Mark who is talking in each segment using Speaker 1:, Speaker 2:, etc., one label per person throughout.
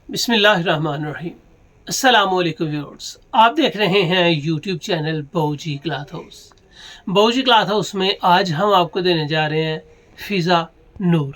Speaker 1: बिस्मिल्लाहिर्रहमानिर्रहीम। अस्सलामुअलैकुम व्यूअर्स, आप देख रहे हैं YouTube channel Bahuji cloth house. Bahuji cloth house में आज हम आपको देने जा रहे हैं फ़िज़ा नूर।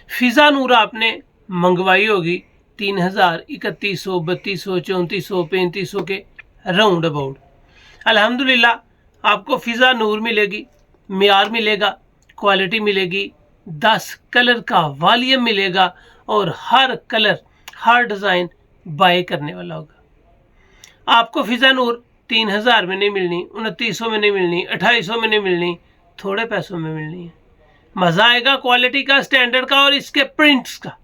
Speaker 1: फ़िज़ा नूर आपने मंगवाई होगी 3000, 3100, 3200, 3400, 3500 के राउंड अबाउट। अल्हम्दुलिल्लाह आपको फ़िज़ा नूर मिलेगी, मियार मिलेगा, क्वालिटी मिलेगी, 10 कलर का वॉल्यूम मिलेगा और हर कलर हर डिज़ाइन बाय करने वाला होगा। आपको फ़िज़ा नूर 3000 में नहीं मिलनी, 2900 में नहीं मिलनी, 2800 में नहीं मिलनी, थोड़े पैसों में मिलनी है। मज़ा आएगा क्वालिटी का, स्टैंडर्ड का और इसके प्रिंट्स का।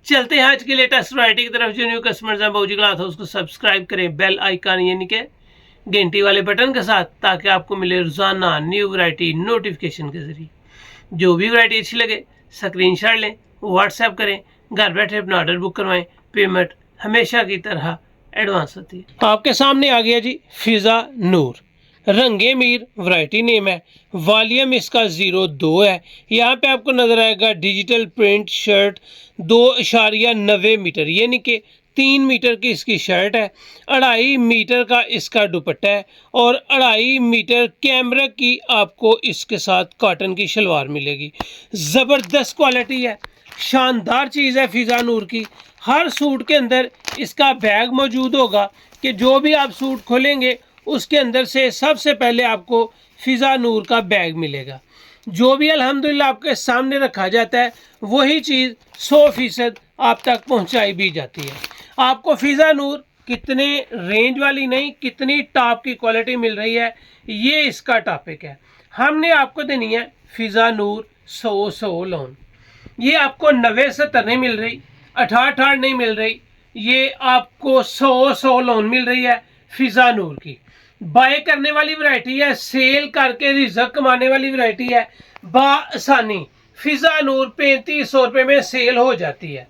Speaker 1: चलते हैं आज की लेटेस्ट वैरायटी की तरफ। जो न्यू कस्टमर्स हैं बहूजी क्लॉथ हाउस को सब्सक्राइब करें बेल आइकन यानी कि घंटी वाले बटन के साथ, ताकि आपको मिले रोज़ाना न्यू वैरायटी नोटिफिकेशन के ज़रिए। जो भी वैरायटी अच्छी लगे स्क्रीनशॉट लें, व्हाट्सएप करें, घर बैठे अपना ऑर्डर बुक करवाएं। पेमेंट हमेशा की तरह एडवांस होती है। आपके सामने आ गया जी फ़िज़ा नूर, रंगे मीर वैरायटी नेम है, वॉल्यूम इसका 02 है। यहाँ पे आपको नज़र आएगा डिजिटल प्रिंट शर्ट 2.90 मीटर यानी कि 3 मीटर की इसकी शर्ट है, 2.5 मीटर का इसका दुपट्टा है और 2.5 मीटर कैमरा की आपको इसके साथ कॉटन की शलवार मिलेगी। ज़बरदस्त क्वालिटी है, शानदार चीज़ है फ़िज़ा नूर की। हर सूट के अंदर इसका बैग मौजूद होगा कि जो भी आप सूट खोलेंगे उसके अंदर से सबसे पहले आपको फ़िज़ा नूर का बैग मिलेगा। जो भी अल्हम्दुलिल्लाह आपके सामने रखा जाता है वही चीज़ 100% आप तक पहुंचाई भी जाती है। आपको फ़िज़ा नूर कितने रेंज वाली नहीं, कितनी टॉप की क्वालिटी मिल रही है, ये इसका टॉपिक है। हमने आपको देनी है फ़िज़ा नूर 100 लोन। ये आपको 90-70 नहीं मिल रही, 68 नहीं मिल रही, ये आपको 100 लोन मिल रही है फ़िज़ा नूर की। बाय करने वाली वैरायटी है, सेल करके रिज़्क कमाने वाली वैरायटी है। बासानी फ़िज़ा नूर 3500 रुपये में सेल हो जाती है।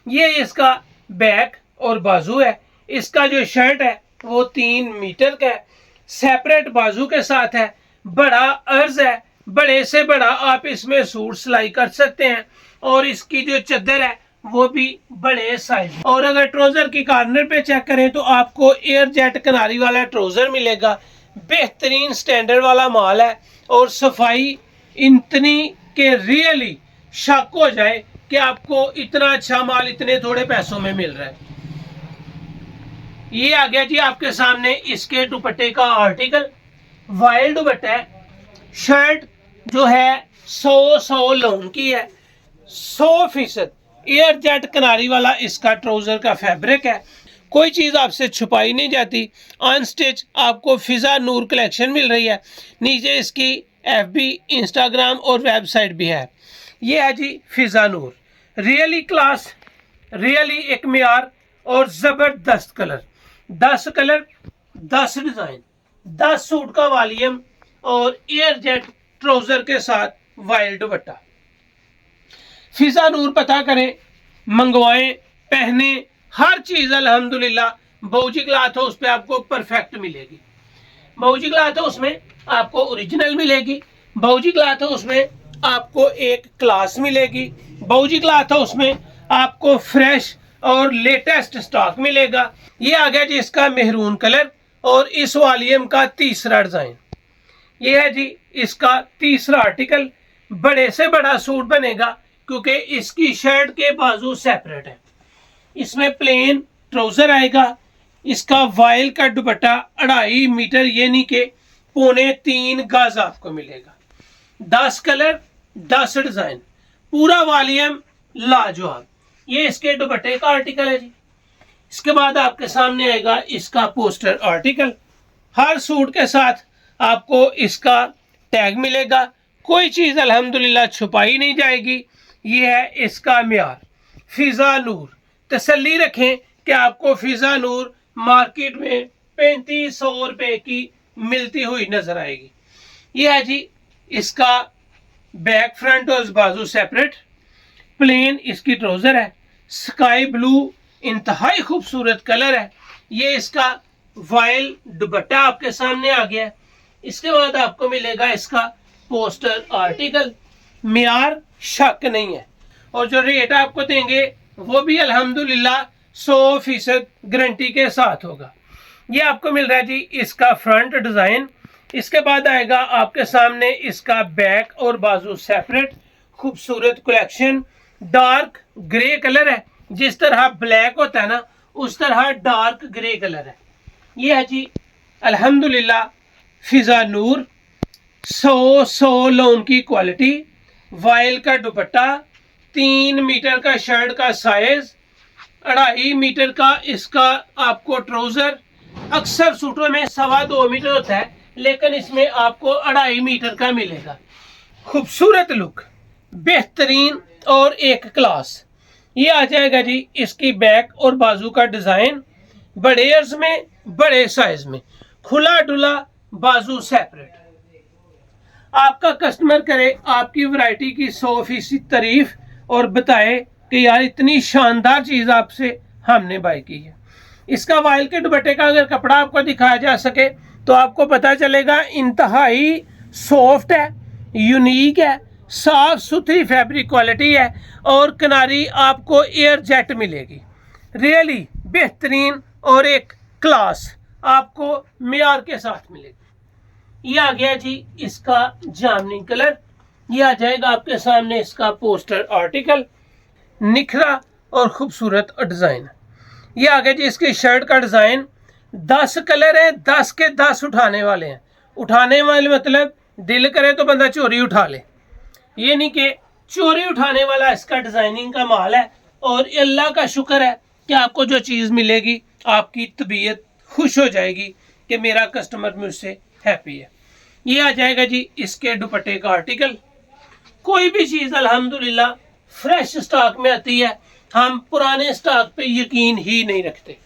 Speaker 1: ये इसका बैक और बाजू है। इसका जो शर्ट है वो 3 मीटर का है, सेपरेट बाजू के साथ है, बड़ा अर्ज है, बड़े से बड़ा आप इसमें सूट सिलाई कर सकते हैं। और इसकी जो चद्दर है वो भी बड़े साइज। और अगर ट्राउजर की कॉर्नर पे चेक करें तो आपको एयर जेट किनारी वाला ट्राउजर मिलेगा। बेहतरीन स्टैंडर्ड वाला माल है और सफाई इतनी के रियली शक हो जाए कि आपको इतना अच्छा माल इतने थोड़े पैसों में मिल रहा है। ये आ गया जी आपके सामने इसके दुपट्टे का आर्टिकल, वाइल्ड दुपट्टा है। शर्ट जो है 100 लोन की है, 100% एयर जेट किनारी वाला इसका ट्राउजर का फैब्रिक है। कोई चीज़ आपसे छुपाई नहीं जाती। ऑन स्टिच आपको फ़िज़ा नूर कलेक्शन मिल रही है। नीचे इसकी FB, इंस्टाग्राम और वेबसाइट भी है। ये है जी फ़िज़ा नूर, रियली क्लास, रियली एक मियार और ज़बरदस्त कलर। 10 कलर, 10 डिज़ाइन, 10 सूट का वॉल्यूम और एयर जेट ट्राउजर के साथ वाइल्ड दुपट्टा। फ़िज़ा नूर पता करें, मंगवाएं, पहने, हर चीज़ अल्हम्दुलिल्लाह बहूजी क्लॉथ हाउस पे आपको परफेक्ट मिलेगी। बहूजी क्लॉथ हाउस में आपको ओरिजिनल मिलेगी, बहूजी क्लॉथ हाउस में आपको एक क्लास मिलेगी, बहूजी क्लॉथ हाउस में आपको फ्रेश और लेटेस्ट स्टॉक मिलेगा। ये आ गया जी इसका मेहरून कलर और इस वॉल्यूम का तीसरा डिज़ाइन। ये है जी इसका तीसरा आर्टिकल। बड़े से बड़ा सूट बनेगा क्योंकि इसकी शर्ट के बाजू सेपरेट है। इसमें प्लेन ट्राउजर आएगा। इसका वाइल का दुपट्टा 2.5 मीटर यानी कि 2.25 गज आपको मिलेगा। 10 कलर, 10 डिजाइन, पूरा वॉल्यूम लाजवाब। ये इसके दुपट्टे का आर्टिकल है जी। इसके बाद आपके सामने आएगा इसका पोस्टर आर्टिकल। हर सूट के साथ आपको इसका टैग मिलेगा। कोई चीज़ अल्हम्दुलिल्लाह छुपाई नहीं जाएगी। ये है इसका मियार फ़िज़ा नूर। तसल्ली रखें कि आपको फ़िज़ा नूर मार्केट में 3500 रुपये की मिलती हुई नजर आएगी। ये है जी इसका बैक, फ्रंट और बाजू सेपरेट। प्लेन इसकी ट्राउजर है, स्काई ब्लू इंतहाई खूबसूरत कलर है। ये इसका वाइल दुपट्टा आपके सामने आ गया है। इसके बाद आपको मिलेगा इसका पोस्टर आर्टिकल। मियार शक नहीं है और जो रेट आपको देंगे वो भी अल्हम्दुलिल्लाह 100% गारंटी के साथ होगा। ये आपको मिल रहा है जी इसका फ्रंट डिज़ाइन। इसके बाद आएगा आपके सामने इसका बैक और बाजू सेपरेट, खूबसूरत कलेक्शन। डार्क ग्रे कलर है, जिस तरह ब्लैक होता है ना उस तरह डार्क ग्रे कलर है। ये है जी अल्हम्दुलिल्लाह फिजा नूर 100 लोन की क्वालिटी। वाइल का दुपट्टा, 3 मीटर का शर्ट का साइज, 2.5 मीटर का इसका आपको ट्राउजर। अक्सर सूटों में 2.25 मीटर होता है, लेकिन इसमें आपको 2.5 मीटर का मिलेगा। खूबसूरत लुक, बेहतरीन और एक क्लास। ये आ जाएगा जी इसकी बैक और बाजू का डिजाइन, बड़े अर्ज में बड़े साइज में, खुला डुला बाजू सेपरेट। आपका कस्टमर करे आपकी वैरायटी की 100% तारीफ और बताए कि यार इतनी शानदार चीज आपसे हमने बाय की है। इसका वाइल के दुपट्टे का अगर कपड़ा आपको दिखाया जा सके तो आपको पता चलेगा इंतहाई सॉफ्ट है, यूनिक है, साफ सुथरी फैब्रिक क्वालिटी है और किनारी आपको एयर जेट मिलेगी। रियली बेहतरीन और एक क्लास आपको मियार के साथ मिलेगी। ये आ गया जी इसका जामनी कलर। ये आ जाएगा आपके सामने इसका पोस्टर आर्टिकल, निखरा और खूबसूरत डिजाइन। ये आ गया जी इसकी शर्ट का डिजाइन। 10 कलर है, 10 के 10 उठाने वाले हैं। उठाने वाले मतलब दिल करे तो बंदा चोरी उठा ले, ये नहीं कि चोरी उठाने वाला इसका डिजाइनिंग का माल है। और अल्लाह का शुक्र है कि आपको जो चीज़ मिलेगी आपकी तबीयत खुश हो जाएगी कि मेरा कस्टमर मुझसे हैप्पी है। ये आ जाएगा जी इसके दुपट्टे का आर्टिकल। कोई भी चीज़ अल्हम्दुलिल्लाह फ्रेश स्टॉक में आती है, हम पुराने स्टॉक पे यकीन ही नहीं रखते।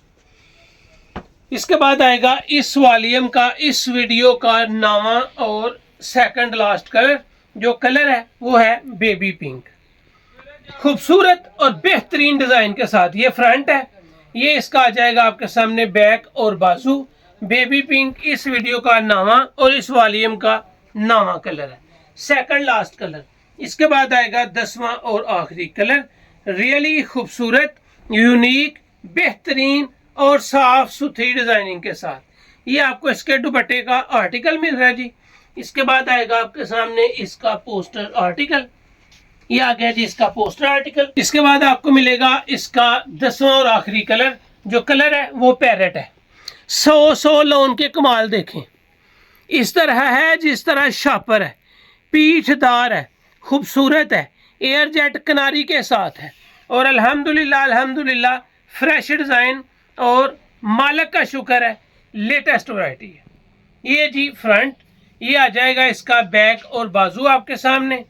Speaker 1: इसके बाद आएगा इस वॉल्यूम का, इस वीडियो का नावा और सेकंड लास्ट कलर। जो कलर है वो है बेबी पिंक, खूबसूरत और बेहतरीन डिजाइन के साथ। ये फ्रंट है, ये इसका आ जाएगा आपके सामने बैक और बाजू। बेबी पिंक इस वीडियो का नावा और इस वॉल्यूम का नावा कलर है, सेकंड लास्ट कलर। इसके बाद आएगा 10वां और आखिरी कलर। रियली खूबसूरत, यूनिक, बेहतरीन और साफ सुथरी डिजाइनिंग के साथ ये आपको इसके दुपट्टे का आर्टिकल मिल रहा है जी। इसके बाद आएगा आपके सामने इसका पोस्टर आर्टिकल। ये आ गया जी इसका पोस्टर आर्टिकल। इसके बाद आपको मिलेगा इसका 10वां और आखिरी कलर। जो कलर है वो पैरेट है। 100 लोन के कमाल देखें, इस तरह है जिस तरह शापर है, पीठदार है, खूबसूरत है, एयर जेट किनारी के साथ है और अल्हम्दुलिल्लाह अल्हम्दुलिल्लाह फ्रेश डिजाइन और मालिक का शुक्र है लेटेस्ट वैरायटी है। ये जी फ्रंट, ये आ जाएगा इसका बैक और बाजू आपके सामने।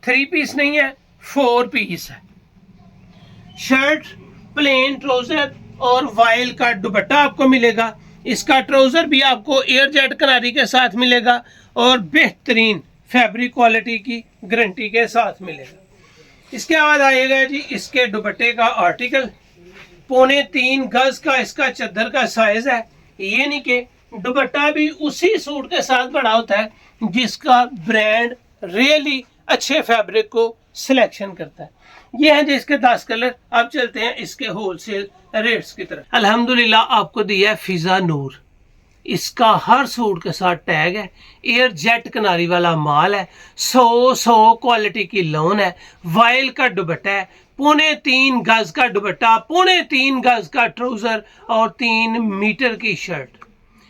Speaker 1: 3 पीस नहीं है, 4 पीस है। शर्ट, प्लेन ट्राउजर और वाइल का दुपट्टा आपको मिलेगा। इसका ट्राउजर भी आपको एयर जेट किनारी के साथ मिलेगा और बेहतरीन फैब्रिक क्वालिटी की गारंटी के साथ मिलेगा। इसके बाद आएगा जी इसके दुपट्टे का आर्टिकल। 3.25 गज का इसका चद्दर का साइज है। ये नहीं कि दुपट्टा भी उसी सूट के साथ बड़ा होता है जिसका ब्रांड रियली अच्छे फैब्रिक को सिलेक्शन करता है। ये है जिसके 10 कलर। अब चलते हैं इसके होलसेल रेट्स की तरफ। अल्हम्दुलिल्लाह आपको दिया है फिजा नूर। इसका हर सूट के साथ टैग है, एयर जेट किनारी वाला माल है, 100 क्वालिटी की लोन है, वाइल का दुपट्टा है, 3.25 गज का दुपट्टा, 3.25 गज का ट्राउजर और 3 मीटर की शर्ट।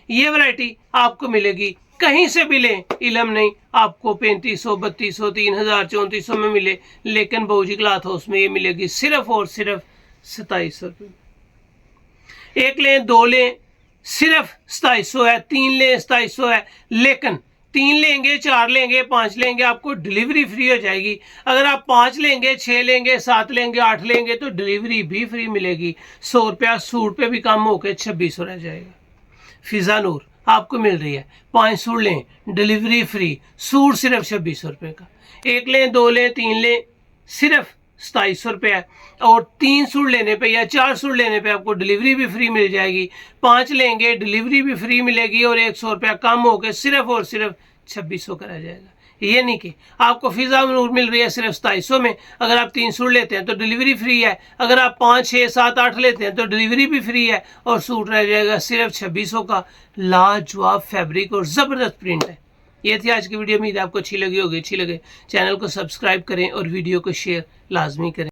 Speaker 1: ये वैरायटी आपको मिलेगी कहीं से भी लें, इलम नहीं आपको 3500, 3200, 3000, 3400 में मिले, लेकिन बाऊजी क्लॉथ हाउस में ये मिलेगी सिर्फ और सिर्फ 2700 रुपये। एक लें, 2 लें सिर्फ 2700 है, 3 लें 2700 है, लेकिन 3 लेंगे, 4 लेंगे, 5 लेंगे आपको डिलीवरी फ्री हो जाएगी। अगर आप 5 लेंगे, 6 लेंगे, 7 लेंगे, 8 लेंगे तो डिलीवरी भी फ्री मिलेगी। 100 रुपया सूट पे भी कम होकर 2600 रह जाएगा। फिजा नूर आपको मिल रही है, 5 सूट लें डिलीवरी फ्री, सूट सिर्फ 2600 रुपये का। 1 लें, 2 लें, 3 लें सिर्फ 2700 रुपये है और 3 सूट लेने पे या 4 सूट लेने पे आपको डिलीवरी भी फ्री मिल जाएगी। 5 लेंगे डिलीवरी भी फ्री मिलेगी और 100 रुपया कम होकर सिर्फ और सिर्फ 2600 करा जाएगा। ये नहीं कि आपको फिजा नूर मिल रही है सिर्फ 2700 में, अगर आप 3 सूट लेते हैं तो डिलीवरी फ्री है, अगर आप 5, 6, 7, 8 लेते हैं तो डिलीवरी भी फ्री है, और सूट रह जाएगा सिर्फ 2600 का। लाजवाब फैब्रिक और ज़बरदस्त प्रिंट है। ये थी आज की वीडियो। उम्मीद आपको अच्छी लगी होगी। अच्छी लगे चैनल को सब्सक्राइब करें और वीडियो को शेयर लाजमी करें।